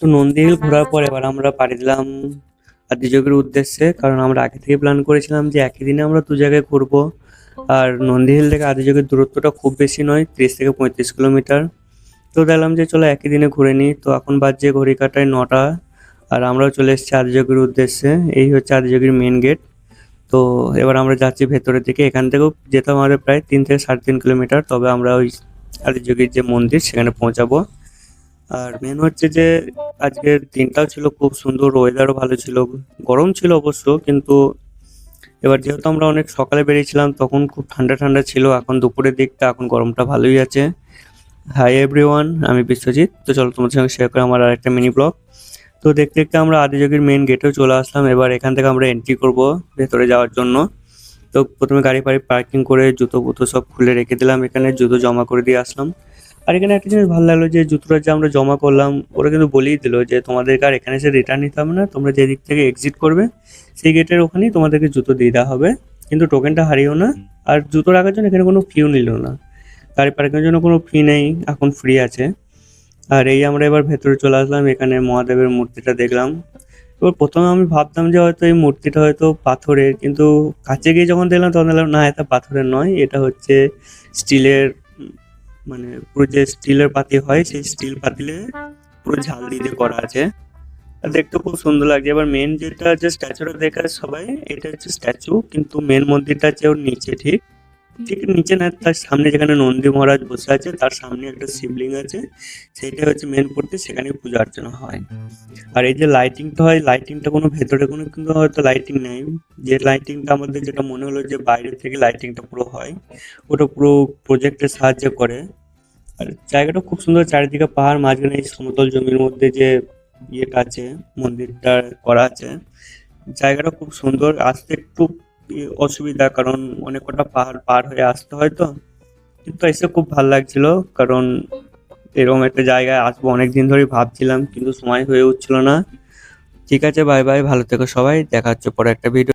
তো নন্দী হিল ঘোরার পর এবার আমরা পাড়ি দিলাম আদিযোগীর উদ্দেশ্যে, কারণ আমরা আগে থেকে প্ল্যান করেছিলাম যে একই দিনে আমরা দু জায়গায় ঘুরবো। আর নন্দী হিল থেকে আদিযোগীর দূরত্বটা খুব বেশি নয়, 30 থেকে 35 কিলোমিটার। তো দেখলাম যে চলো একই দিনে ঘুরে নিই। তো এখন বাজছে ঘড়ি কাটায় 9টা, আর আমরাও চলে এসেছি আদিযোগীর উদ্দেশ্যে। এই হচ্ছে আদিযোগীর মেন গেট। তো এবার আমরা যাচ্ছি ভেতরের দিকে। এখান থেকেও যেতে আমাদের প্রায় 3 থেকে 3.5 কিলোমিটার, তবে আমরা ওই আদিযোগীর যে মন্দির সেখানে পৌঁছাবো। আর মেন হচ্ছে যে আজকের দিনটাও ছিল খুব সুন্দর, ওয়েদারও ভালো ছিল। গরম ছিল অবশ্য, কিন্তু এবার যেহেতু আমরা অনেক সকালে বেরিয়েছিলাম তখন খুব ঠান্ডা ঠান্ডা ছিল। এখন দুপুরের দিকটা এখন গরমটা ভালোই আছে। হাই এভরিওয়ান, আমি বিশ্বজিৎ। তো চলো তোমাদের সঙ্গে শেয়ার করি আমার আরেকটা মিনি ব্লগ। তো দেখতে দেখতে আমরা আদিযোগীর মেন গেটেও চলে আসলাম। এবার এখান থেকে আমরা এন্ট্রি করব ভেতরে যাওয়ার জন্য। তো প্রথমে গাড়ি ফাড়ি পার্কিং করে জুতো বুতো সব খুলে রেখে দিলাম, এখানে জুতো জমা করে দিয়ে আসলাম। আর এখানে একটা জিনিস ভালো লাগলো যে জুতোটা যে আমরা জমা করলাম, ওরা কিন্তু বলেই দিল যে তোমাদেরকে আর এখানে এসে রিটার্ন নিতে হবে না, তোমরা যে দিক থেকে এক্সিট করবে সেই গেটের ওখানেই তোমাদেরকে জুতো দিয়ে দেওয়া হবে, কিন্তু টোকেনটা হারিও না। আর জুতো রাখার জন্য এখানে কোনো ফিও নিল না। গাড়ি পার্কিংয়ের জন্য কোনো ফি নেই, এখন ফ্রি আছে। আর এই আমরা এবার ভেতরে চলে আসলাম, এখানে মহাদেবের মূর্তিটা দেখলাম। এবার প্রথমে আমি ভাবতাম যে হয়তো এই মূর্তিটা হয়তো পাথরের, কিন্তু কাছে গিয়ে যখন দেখলাম তখন দেখলাম না, এটা পাথরের নয়, এটা হচ্ছে স্টিলের। মানে পুরো যে স্টিলের পাতিল হয় সেই স্টিল পাতিলে পুরো ঝাল দিয়ে দিয়ে করা আছে। আর দেখতে খুব সুন্দর লাগছে। এবার মেন যেটা যে স্ট্যাচুটা দেখে সবাই, এটা হচ্ছে স্ট্যাচু, কিন্তু মেন মন্দিরটা আছে ওর নিচে, ঠিক ঠিক নিচে না, তার সামনে যেখানে নন্দী মহারাজ বসে আছে তার সামনে একটা শিবলিঙ্গ আছে, সেইটা হচ্ছে মেন মূর্তি, সেখানে পূজা অর্চনা হয়। আর এই যে লাইটিংটা হয়, লাইটিংটা কোনো ভেতরে কোনো কিন্তু হয়তো লাইটিং নেই। যে লাইটিংটা আমাদের যেটা মনে হলো যে বাইরে থেকে লাইটিংটা পুরো হয়, ওটা পুরো প্রজেক্টের সাহায্যে করে। আর জায়গাটা খুব সুন্দর, চারিদিকে পাহাড়, মাঝখানে এই সমতল জমির মধ্যে যে ইয়েটা আছে, মন্দিরটা করা আছে। জায়গাটা খুব সুন্দর। আসতে একটু অসুবিধা, কারণ অনেক কটা পাহাড় পার হয়ে আসতে হয় তো, কিন্তু এসে খুব ভালো লাগছিল। কারণ এরকম একটা জায়গায় আসবো অনেকদিন ধরেই ভাবছিলাম, কিন্তু সময় হয়ে উঠছিল না। ঠিক আছে, বাই বাই, ভালো থেকো সবাই, দেখা হচ্ছে পরে একটা ভিডিও।